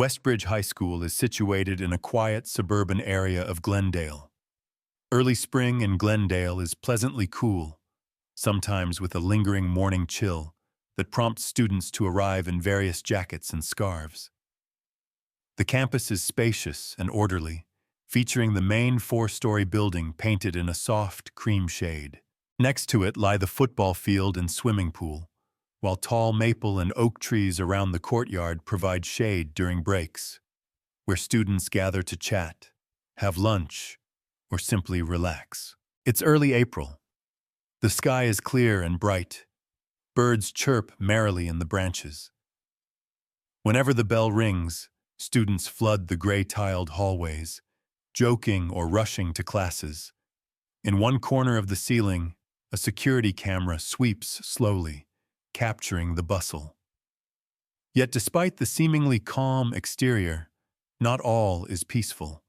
Westbridge High School is situated in a quiet suburban area of Glendale. Early spring in Glendale is pleasantly cool, sometimes with a lingering morning chill that prompts students to arrive in various jackets and scarves. The campus is spacious and orderly, featuring the main four-story building painted in a soft cream shade. Next to it lie the football field and swimming pool, while tall maple and oak trees around the courtyard provide shade during breaks, where students gather to chat, have lunch, or simply relax. It's early April. The sky is clear and bright. Birds chirp merrily in the branches. Whenever the bell rings, students flood the gray-tiled hallways, joking or rushing to classes. In one corner of the ceiling, a security camera sweeps slowly, capturing the bustle. Yet despite the seemingly calm exterior, not all is peaceful.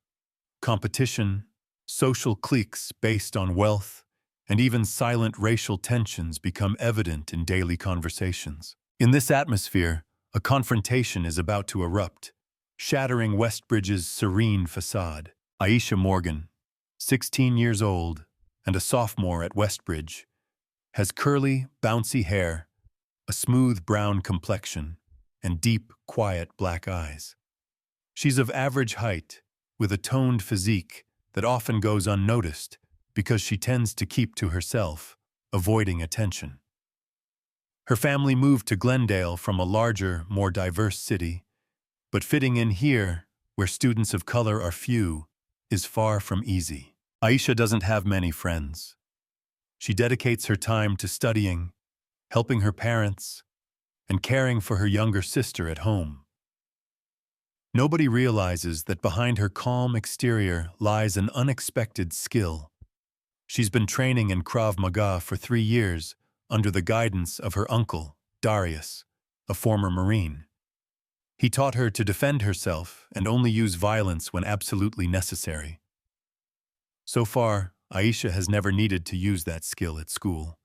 Competition, social cliques based on wealth, and even silent racial tensions become evident in daily conversations. In this atmosphere, a confrontation is about to erupt, shattering Westbridge's serene facade. Aisha Morgan, 16 years old and a sophomore at Westbridge, has curly, bouncy hair, a smooth brown complexion, and deep, quiet black eyes. She's of average height, with a toned physique that often goes unnoticed because she tends to keep to herself, avoiding attention. Her family moved to Glendale from a larger, more diverse city, but fitting in here, where students of color are few, is far from easy. Aisha doesn't have many friends. She dedicates her time to studying, helping her parents, and caring for her younger sister at home. Nobody realizes that behind her calm exterior lies an unexpected skill. She's been training in Krav Maga for 3 years under the guidance of her uncle, Darius, a former Marine. He taught her to defend herself and only use violence when absolutely necessary. So far, Aisha has never needed to use that skill at school.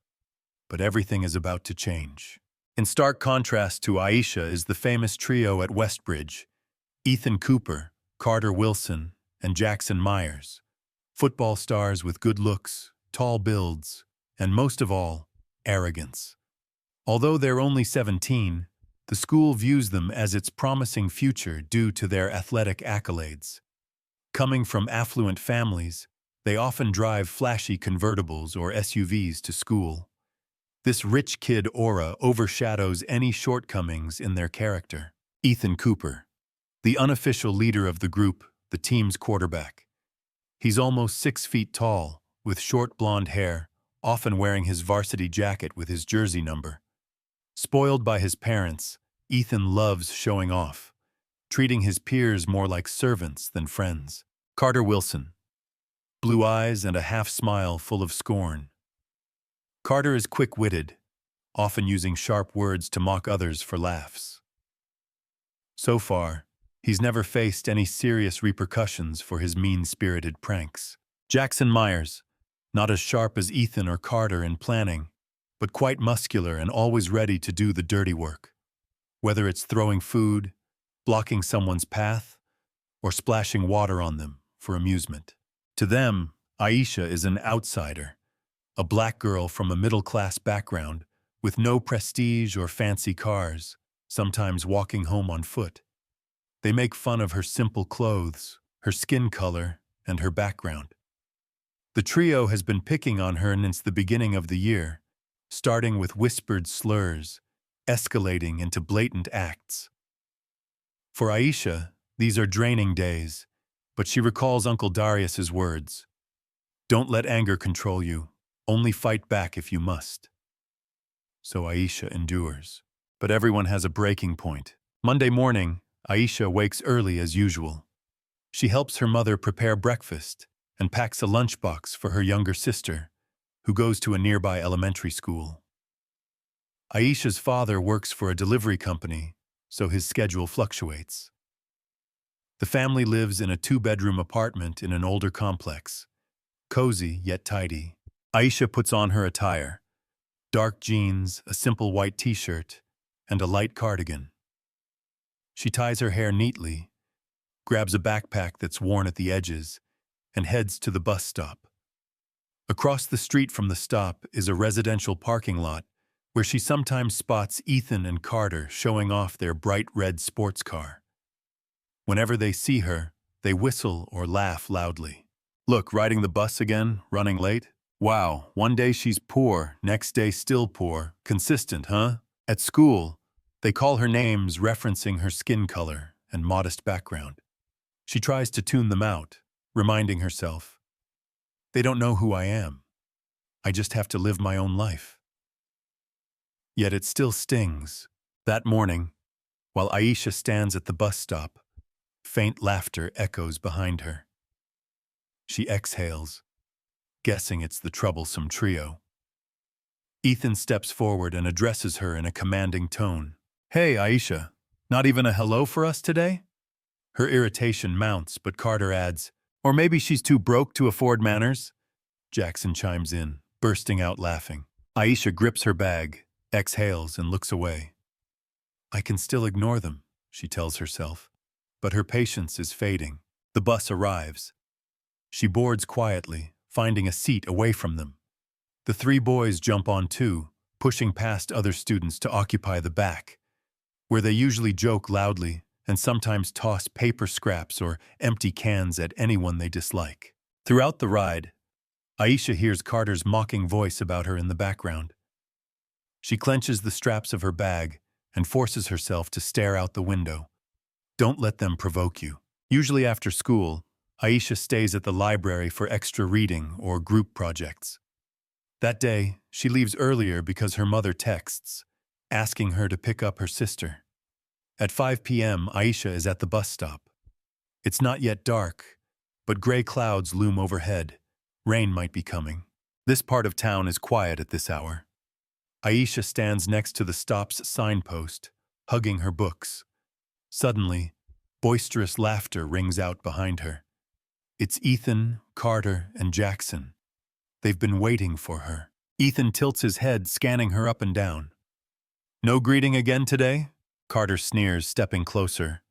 But everything is about to change. In stark contrast to Aisha is the famous trio at Westbridge: Ethan Cooper, Carter Wilson, and Jackson Myers, football stars with good looks, tall builds, and most of all, arrogance. Although they're only 17, the school views them as its promising future due to their athletic accolades. Coming from affluent families, they often drive flashy convertibles or SUVs to school. This rich kid aura overshadows any shortcomings in their character. Ethan Cooper, the unofficial leader of the group, the team's quarterback. He's almost 6 feet tall, with short blonde hair, often wearing his varsity jacket with his jersey number. Spoiled by his parents, Ethan loves showing off, treating his peers more like servants than friends. Carter Wilson, blue eyes and a half-smile full of scorn. Carter is quick-witted, often using sharp words to mock others for laughs. So far, he's never faced any serious repercussions for his mean-spirited pranks. Jackson Myers, not as sharp as Ethan or Carter in planning, but quite muscular and always ready to do the dirty work. Whether it's throwing food, blocking someone's path, or splashing water on them for amusement. To them, Aisha is an outsider, a black girl from a middle-class background with no prestige or fancy cars, sometimes walking home on foot. They make fun of her simple clothes, her skin color, and her background. The trio has been picking on her since the beginning of the year, starting with whispered slurs, escalating into blatant acts. For Aisha, these are draining days, but she recalls Uncle Darius's words: "Don't let anger control you, only fight back if you must." So Aisha endures. But everyone has a breaking point. Monday morning, Aisha wakes early as usual. She helps her mother prepare breakfast and packs a lunchbox for her younger sister, who goes to a nearby elementary school. Aisha's father works for a delivery company, so his schedule fluctuates. The family lives in a 2-bedroom apartment in an older complex, cozy yet tidy. Aisha puts on her attire: dark jeans, a simple white t-shirt, and a light cardigan. She ties her hair neatly, grabs a backpack that's worn at the edges, and heads to the bus stop. Across the street from the stop is a residential parking lot where she sometimes spots Ethan and Carter showing off their bright red sports car. Whenever they see her, they whistle or laugh loudly. Look, riding the bus again, running late? Wow, one day she's poor, next day still poor. Consistent, huh? At school, they call her names referencing her skin color and modest background. She tries to tune them out, reminding herself, they don't know who I am. I just have to live my own life. Yet it still stings. That morning, while Aisha stands at the bus stop, faint laughter echoes behind her. She exhales, guessing it's the troublesome trio. Ethan steps forward and addresses her in a commanding tone. Hey, Aisha, not even a hello for us today? Her irritation mounts, but Carter adds, or maybe she's too broke to afford manners? Jackson chimes in, bursting out laughing. Aisha grips her bag, exhales, and looks away. I can still ignore them, she tells herself, but her patience is fading. The bus arrives. She boards quietly, finding a seat away from them. The three boys jump on too, pushing past other students to occupy the back, where they usually joke loudly and sometimes toss paper scraps or empty cans at anyone they dislike. Throughout the ride, Aisha hears Carter's mocking voice about her in the background. She clenches the straps of her bag and forces herself to stare out the window. Don't let them provoke you. Usually after school, Aisha stays at the library for extra reading or group projects. That day, she leaves earlier because her mother texts, asking her to pick up her sister. At 5 p.m., Aisha is at the bus stop. It's not yet dark, but gray clouds loom overhead. Rain might be coming. This part of town is quiet at this hour. Aisha stands next to the stop's signpost, hugging her books. Suddenly, boisterous laughter rings out behind her. It's Ethan, Carter, and Jackson. They've been waiting for her. Ethan tilts his head, scanning her up and down. No greeting again today? Carter sneers, stepping closer.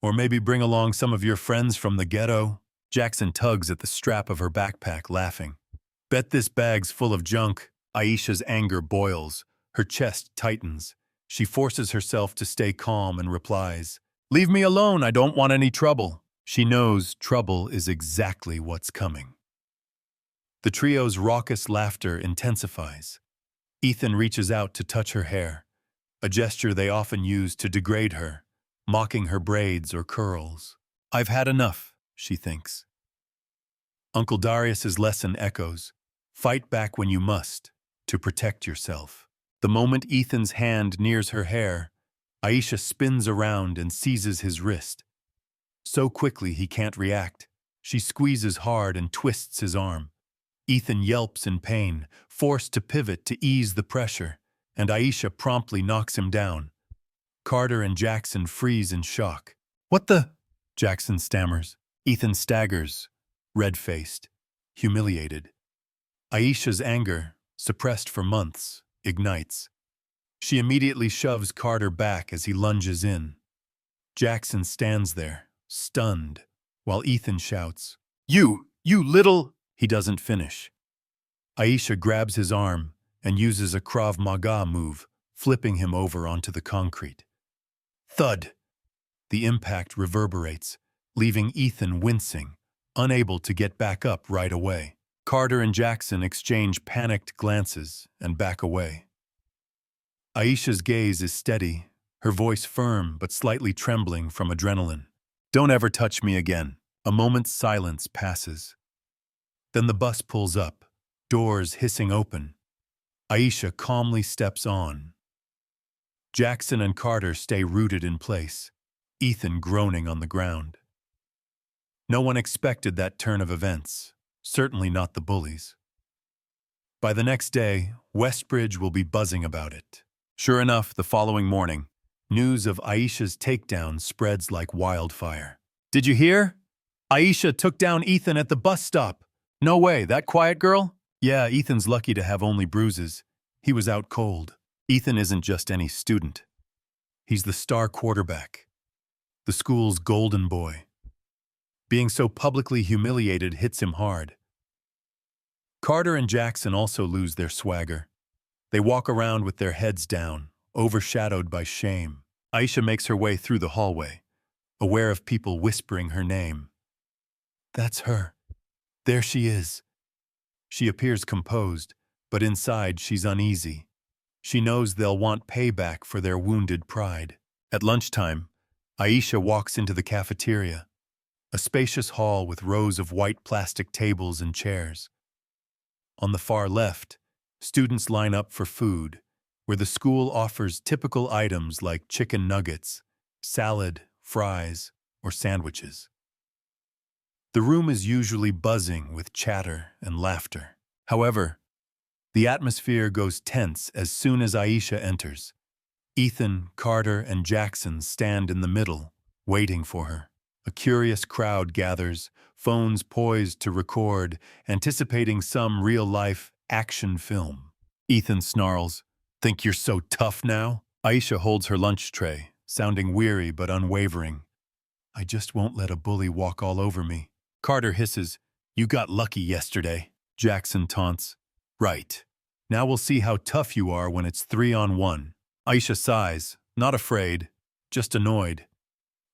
Or maybe bring along some of your friends from the ghetto? Jackson tugs at the strap of her backpack, laughing. Bet this bag's full of junk. Aisha's anger boils. Her chest tightens. She forces herself to stay calm and replies, Leave me alone, I don't want any trouble. She knows trouble is exactly what's coming. The trio's raucous laughter intensifies. Ethan reaches out to touch her hair, a gesture they often use to degrade her, mocking her braids or curls. I've had enough, she thinks. Uncle Darius's lesson echoes, fight back when you must, to protect yourself. The moment Ethan's hand nears her hair, Aisha spins around and seizes his wrist. So quickly he can't react. She squeezes hard and twists his arm. Ethan yelps in pain, forced to pivot to ease the pressure, and Aisha promptly knocks him down. Carter and Jackson freeze in shock. What the? Jackson stammers. Ethan staggers, red-faced, humiliated. Aisha's anger, suppressed for months, ignites. She immediately shoves Carter back as he lunges in. Jackson stands there, stunned, while Ethan shouts, You little... He doesn't finish. Aisha grabs his arm and uses a Krav Maga move, flipping him over onto the concrete. Thud! The impact reverberates, leaving Ethan wincing, unable to get back up right away. Carter and Jackson exchange panicked glances and back away. Aisha's gaze is steady, her voice firm but slightly trembling from adrenaline. Don't ever touch me again. A moment's silence passes. Then the bus pulls up, doors hissing open. Aisha calmly steps on. Jackson and Carter stay rooted in place, Ethan groaning on the ground. No one expected that turn of events, certainly not the bullies. By the next day, Westbridge will be buzzing about it. Sure enough, the following morning, news of Aisha's takedown spreads like wildfire. Did you hear? Aisha took down Ethan at the bus stop. No way, that quiet girl? Yeah, Ethan's lucky to have only bruises. He was out cold. Ethan isn't just any student. He's the star quarterback. the school's golden boy. Being so publicly humiliated hits him hard. Carter and Jackson also lose their swagger. They walk around with their heads down, overshadowed by shame. Aisha makes her way through the hallway, aware of people whispering her name. That's her. There she is. She appears composed, but inside she's uneasy. She knows they'll want payback for their wounded pride. At lunchtime, Aisha walks into the cafeteria, a spacious hall with rows of white plastic tables and chairs. On the far left, students line up for food, where the school offers typical items like chicken nuggets, salad, fries, or sandwiches. The room is usually buzzing with chatter and laughter. However, the atmosphere goes tense as soon as Aisha enters. Ethan, Carter, and Jackson stand in the middle, waiting for her. A curious crowd gathers, phones poised to record, anticipating some real-life action film. Ethan snarls, "Think you're so tough now?" Aisha holds her lunch tray, sounding weary but unwavering. "I just won't let a bully walk all over me." Carter hisses, "You got lucky yesterday." Jackson taunts, "Right. Now we'll see how tough you are when it's 3-on-1. Aisha sighs, not afraid, just annoyed.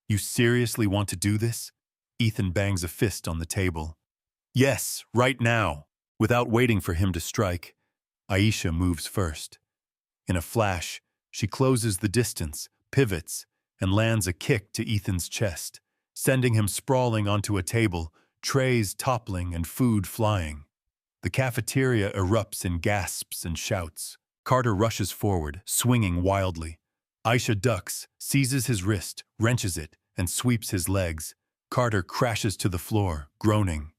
"You seriously want to do this?" Ethan bangs a fist on the table. "Yes, right now." Without waiting for him to strike, Aisha moves first. In a flash, she closes the distance, pivots, and lands a kick to Ethan's chest, sending him sprawling onto a table, trays toppling and food flying. The cafeteria erupts in gasps and shouts. Carter rushes forward, swinging wildly. Aisha ducks, seizes his wrist, wrenches it, and sweeps his legs. Carter crashes to the floor, groaning.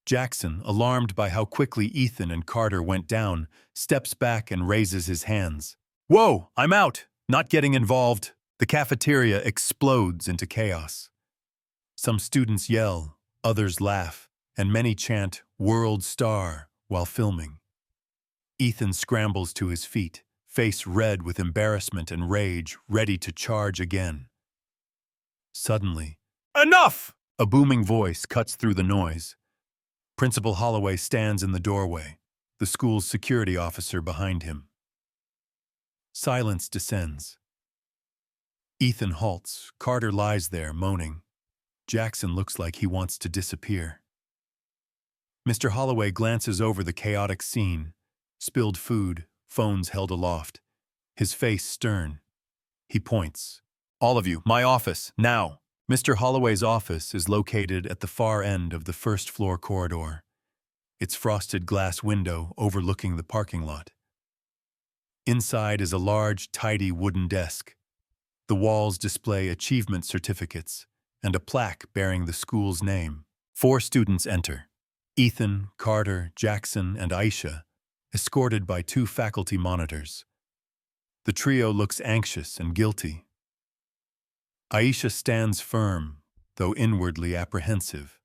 Jackson, alarmed by how quickly Ethan and Carter went down, steps back and raises his hands. "Whoa, I'm out! Not getting involved!" The cafeteria explodes into chaos. Some students yell, others laugh, and many chant, "World Star," while filming. Ethan scrambles to his feet, face red with embarrassment and rage, ready to charge again. Suddenly, "Enough!" A booming voice cuts through the noise. Principal Holloway stands in the doorway, the school's security officer behind him. Silence descends. Ethan halts. Carter lies there, moaning. Jackson looks like he wants to disappear. Mr. Holloway glances over the chaotic scene. Spilled food, phones held aloft. His face stern. He points. "All of you, my office, now!" Mr. Holloway's office is located at the far end of the first-floor corridor, its frosted glass window overlooking the parking lot. Inside is a large, tidy wooden desk. The walls display achievement certificates and a plaque bearing the school's name. 4 students enter: Ethan, Carter, Jackson, and Aisha, escorted by 2 faculty monitors. The trio looks anxious and guilty. Aisha stands firm, though inwardly apprehensive.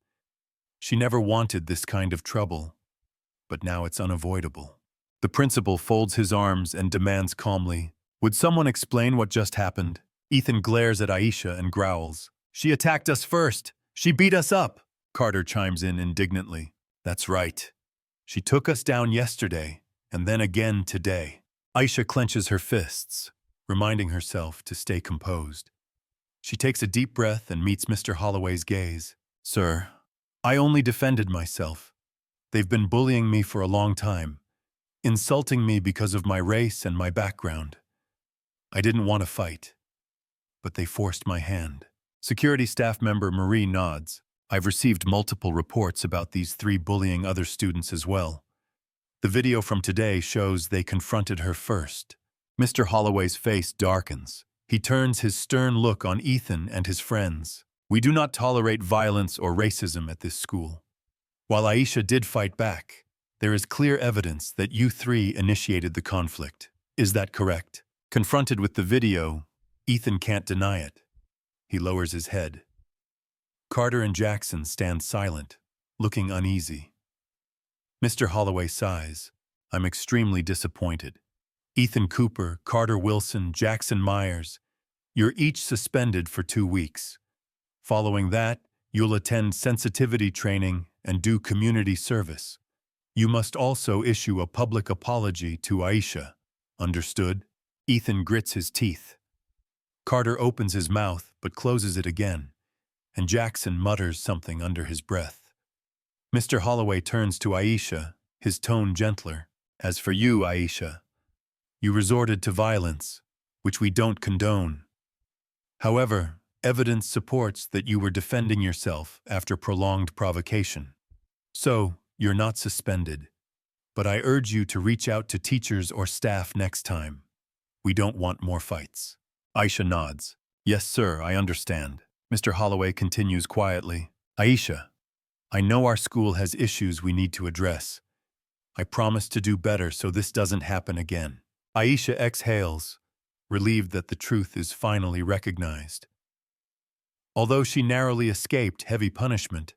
She never wanted this kind of trouble, but now it's unavoidable. The principal folds his arms and demands calmly, "Would someone explain what just happened?" Ethan glares at Aisha and growls, "She attacked us first! She beat us up!" Carter chimes in indignantly, "That's right. She took us down yesterday, and then again today." Aisha clenches her fists, reminding herself to stay composed. She takes a deep breath and meets Mr. Holloway's gaze. "Sir, I only defended myself. They've been bullying me for a long time, insulting me because of my race and my background. I didn't want to fight, but they forced my hand." Security staff member Marie nods. "I've received multiple reports about these 3 bullying other students as well. The video from today shows they confronted her first." Mr. Holloway's face darkens. He turns his stern look on Ethan and his friends. "We do not tolerate violence or racism at this school. While Aisha did fight back, there is clear evidence that you 3 initiated the conflict. Is that correct?" Confronted with the video, Ethan can't deny it. He lowers his head. Carter and Jackson stand silent, looking uneasy. Mr. Holloway sighs. "I'm extremely disappointed. Ethan Cooper, Carter Wilson, Jackson Myers, you're each suspended for 2 weeks. Following that, you'll attend sensitivity training and do community service. You must also issue a public apology to Aisha. Understood? Ethan grits his teeth. Carter opens his mouth but closes it again, and Jackson mutters something under his breath. Mr. Holloway turns to Aisha, his tone gentler. As for you, Aisha, you resorted to violence, which we don't condone. However, evidence supports that you were defending yourself after prolonged provocation. So, you're not suspended. But I urge you to reach out to teachers or staff next time. We don't want more fights. Aisha nods. Yes, sir, I understand. Mr. Holloway continues quietly. Aisha, I know our school has issues we need to address. I promise to do better so this doesn't happen again. Aisha exhales, relieved that the truth is finally recognized. Although she narrowly escaped heavy punishment,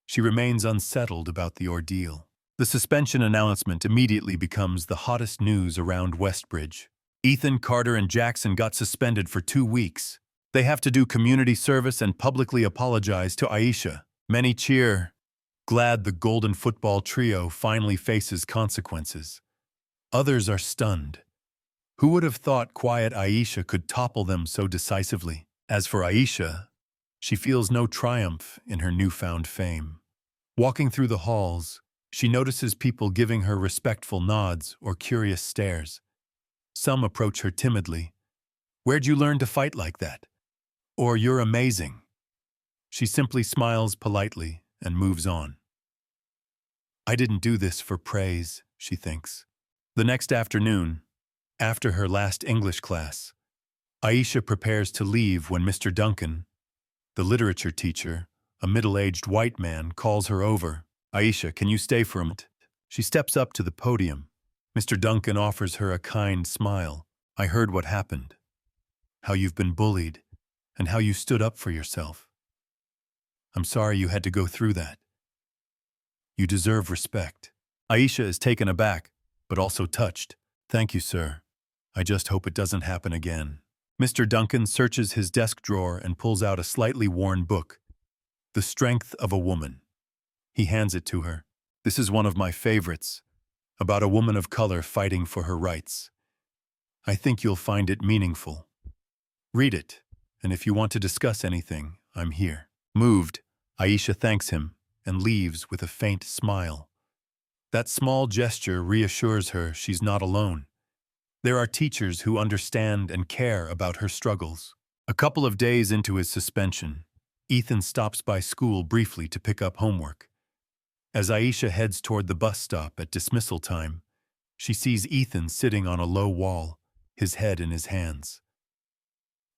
she remains unsettled about the ordeal. The suspension announcement immediately becomes the hottest news around Westbridge. Ethan, Carter, and Jackson got suspended for 2 weeks. They have to do community service and publicly apologize to Aisha. Many cheer, glad the Golden Football Trio finally faces consequences. Others are stunned. Who would have thought quiet Aisha could topple them so decisively? As for Aisha, she feels no triumph in her newfound fame. Walking through the halls, she notices people giving her respectful nods or curious stares. Some approach her timidly. Where'd you learn to fight like that? Or you're amazing. She simply smiles politely and moves on. I didn't do this for praise, she thinks. The next afternoon, after her last English class, Aisha prepares to leave when Mr. Duncan, the literature teacher, a middle-aged white man, calls her over. Aisha, can you stay for a moment? She steps up to the podium. Mr. Duncan offers her a kind smile. I heard what happened. How you've been bullied, and how you stood up for yourself. I'm sorry you had to go through that. You deserve respect. Aisha is taken aback, but also touched. Thank you, sir. I just hope it doesn't happen again. Mr. Duncan searches his desk drawer and pulls out a slightly worn book. The Strength of a Woman. He hands it to her. This is one of my favorites, about a woman of color fighting for her rights. I think you'll find it meaningful. Read it, and if you want to discuss anything, I'm here. Moved, Aisha thanks him and leaves with a faint smile. That small gesture reassures her she's not alone. There are teachers who understand and care about her struggles. A couple of days into his suspension, Ethan stops by school briefly to pick up homework. As Aisha heads toward the bus stop at dismissal time, she sees Ethan sitting on a low wall, his head in his hands.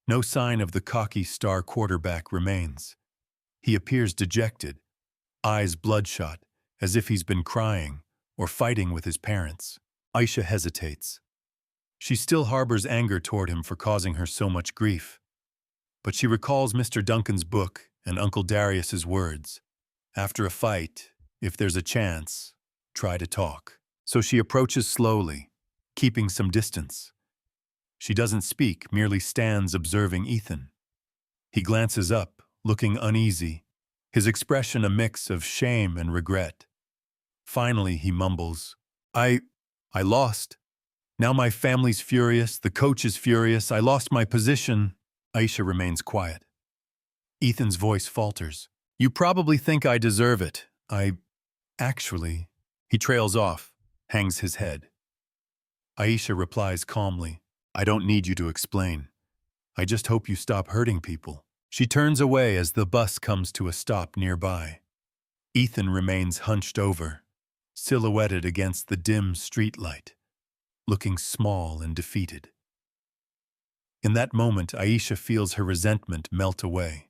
No sign of the cocky star quarterback remains. He appears dejected, eyes bloodshot, as if he's been crying or fighting with his parents. Aisha hesitates. She still harbors anger toward him for causing her so much grief. But she recalls Mr. Duncan's book and Uncle Darius's words. After a fight, if there's a chance, try to talk. So she approaches slowly, keeping some distance. She doesn't speak, merely stands observing Ethan. He glances up, looking uneasy, his expression a mix of shame and regret. Finally, he mumbles, I lost. Now my family's furious, the coach is furious, I lost my position. Aisha remains quiet. Ethan's voice falters. You probably think I deserve it. Actually, he trails off, hangs his head. Aisha replies calmly, I don't need you to explain. I just hope you stop hurting people. She turns away as the bus comes to a stop nearby. Ethan remains hunched over, silhouetted against the dim streetlight, looking small and defeated. In that moment, Aisha feels her resentment melt away.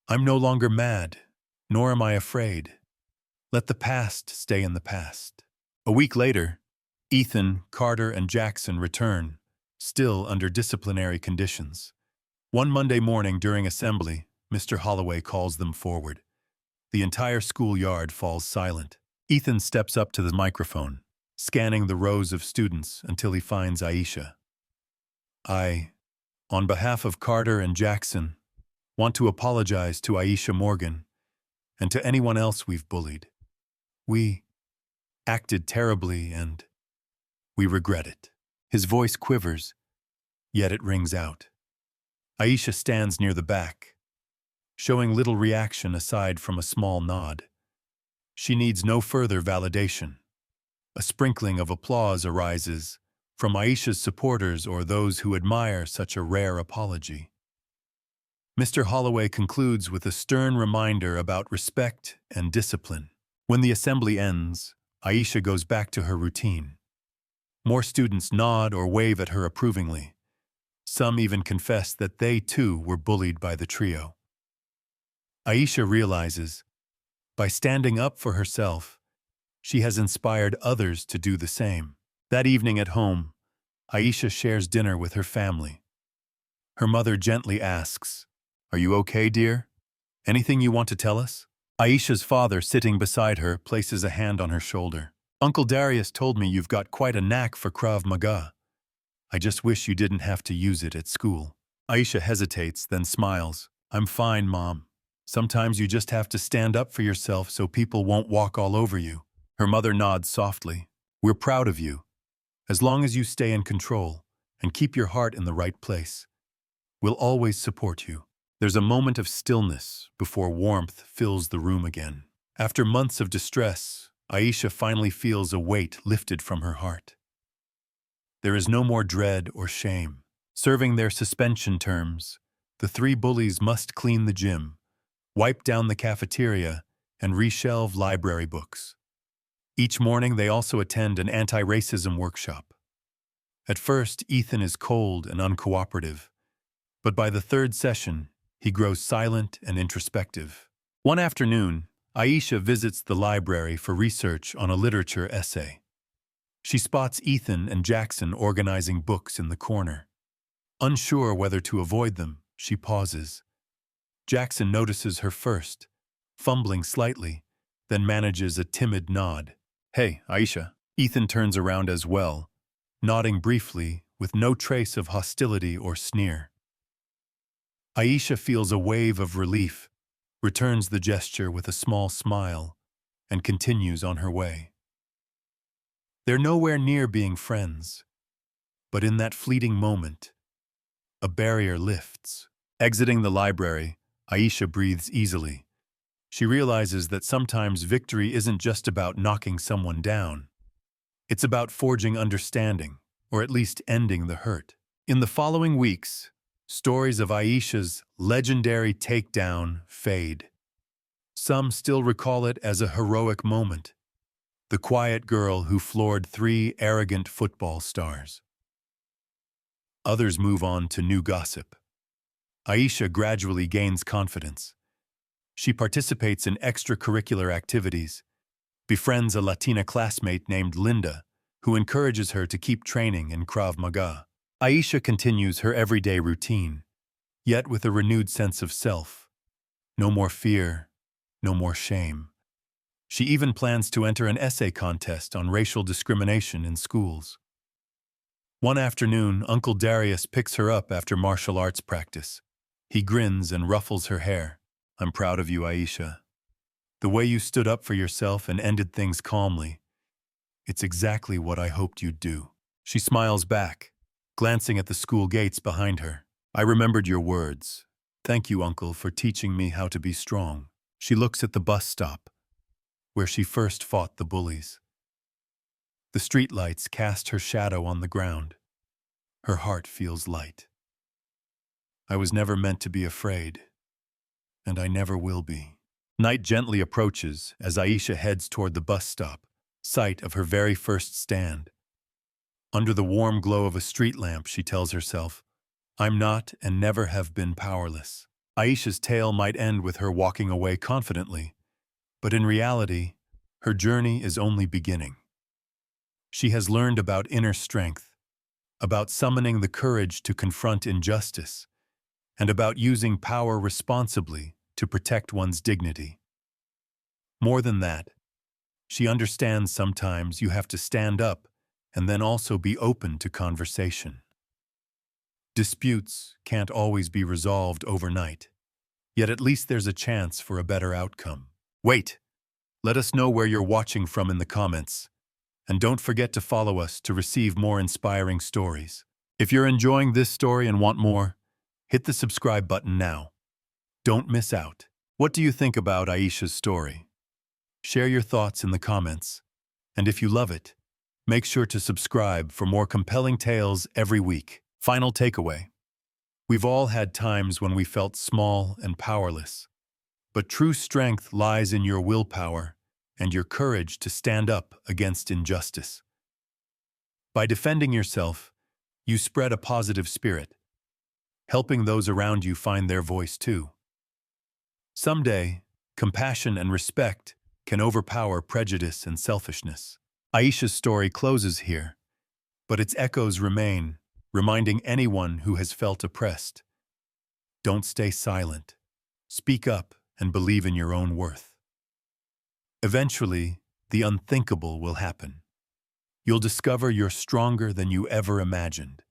I'm no longer mad, nor am I afraid. Let the past stay in the past. A week later, Ethan, Carter, and Jackson return, still under disciplinary conditions. One Monday morning during assembly, Mr. Holloway calls them forward. The entire schoolyard falls silent. Ethan steps up to the microphone, scanning the rows of students until he finds Aisha. On behalf of Carter and Jackson, Want to apologize to Aisha Morgan and to anyone else we've bullied. We acted terribly and we regret it. His voice quivers, yet it rings out. Aisha stands near the back, showing little reaction aside from a small nod. She needs no further validation. A sprinkling of applause arises from Aisha's supporters or those who admire such a rare apology. Mr. Holloway concludes with a stern reminder about respect and discipline. When the assembly ends, Aisha goes back to her routine. More students nod or wave at her approvingly. Some even confess that they, too, were bullied by the trio. Aisha realizes, by standing up for herself, she has inspired others to do the same. That evening at home, Aisha shares dinner with her family. Her mother gently asks, "Are you okay, dear? Anything you want to tell us?" Aisha's father, sitting beside her, places a hand on her shoulder. "Uncle Darius told me you've got quite a knack for Krav Maga. I just wish you didn't have to use it at school." Aisha hesitates, then smiles. "I'm fine, Mom. Sometimes you just have to stand up for yourself so people won't walk all over you." Her mother nods softly. "We're proud of you. As long as you stay in control and keep your heart in the right place, we'll always support you." There's a moment of stillness before warmth fills the room again. After months of distress, Aisha finally feels a weight lifted from her heart. There is no more dread or shame. Serving their suspension terms, the three bullies must clean the gym, wipe down the cafeteria, and reshelve library books. Each morning they also attend an anti-racism workshop. At first, Ethan is cold and uncooperative, but by the third session, he grows silent and introspective. One afternoon, Aisha visits the library for research on a literature essay. She spots Ethan and Jackson organizing books in the corner. Unsure whether to avoid them, she pauses. Jackson notices her first, fumbling slightly, then manages a timid nod. "Hey, Aisha." Ethan turns around as well, nodding briefly with no trace of hostility or sneer. Aisha feels a wave of relief, returns the gesture with a small smile, and continues on her way. They're nowhere near being friends, but in that fleeting moment, a barrier lifts. Exiting the library, Aisha breathes easily. She realizes that sometimes victory isn't just about knocking someone down. It's about forging understanding, or at least ending the hurt. In the following weeks, stories of Aisha's legendary takedown fade. Some still recall it as a heroic moment, the quiet girl who floored three arrogant football stars. Others move on to new gossip. Aisha gradually gains confidence. She participates in extracurricular activities, befriends a Latina classmate named Linda, who encourages her to keep training in Krav Maga. Aisha continues her everyday routine, yet with a renewed sense of self. No more fear, no more shame. She even plans to enter an essay contest on racial discrimination in schools. One afternoon, Uncle Darius picks her up after martial arts practice. He grins and ruffles her hair. "I'm proud of you, Aisha. The way you stood up for yourself and ended things calmly. It's exactly what I hoped you'd do." She smiles back, glancing at the school gates behind her. "I remembered your words. Thank you, Uncle, for teaching me how to be strong." She looks at the bus stop, where she first fought the bullies. The streetlights cast her shadow on the ground. Her heart feels light. "I was never meant to be afraid, and I never will be." Night gently approaches as Aisha heads toward the bus stop, site of her very first stand. Under the warm glow of a street lamp, she tells herself, "I'm not and never have been powerless." Aisha's tale might end with her walking away confidently, but in reality, her journey is only beginning. She has learned about inner strength, about summoning the courage to confront injustice, and about using power responsibly to protect one's dignity. More than that, she understands sometimes you have to stand up and then also be open to conversation. Disputes can't always be resolved overnight. Yet at least there's a chance for a better outcome. Wait! Let us know where you're watching from in the comments. And don't forget to follow us to receive more inspiring stories. If you're enjoying this story and want more, hit the subscribe button now. Don't miss out. What do you think about Aisha's story? Share your thoughts in the comments. And if you love it, make sure to subscribe for more compelling tales every week. Final takeaway. We've all had times when we felt small and powerless. But true strength lies in your willpower and your courage to stand up against injustice. By defending yourself, you spread a positive spirit, helping those around you find their voice too. Someday, compassion and respect can overpower prejudice and selfishness. Aisha's story closes here, but its echoes remain, reminding anyone who has felt oppressed. Don't stay silent. Speak up and believe in your own worth. Eventually, the unthinkable will happen. You'll discover you're stronger than you ever imagined.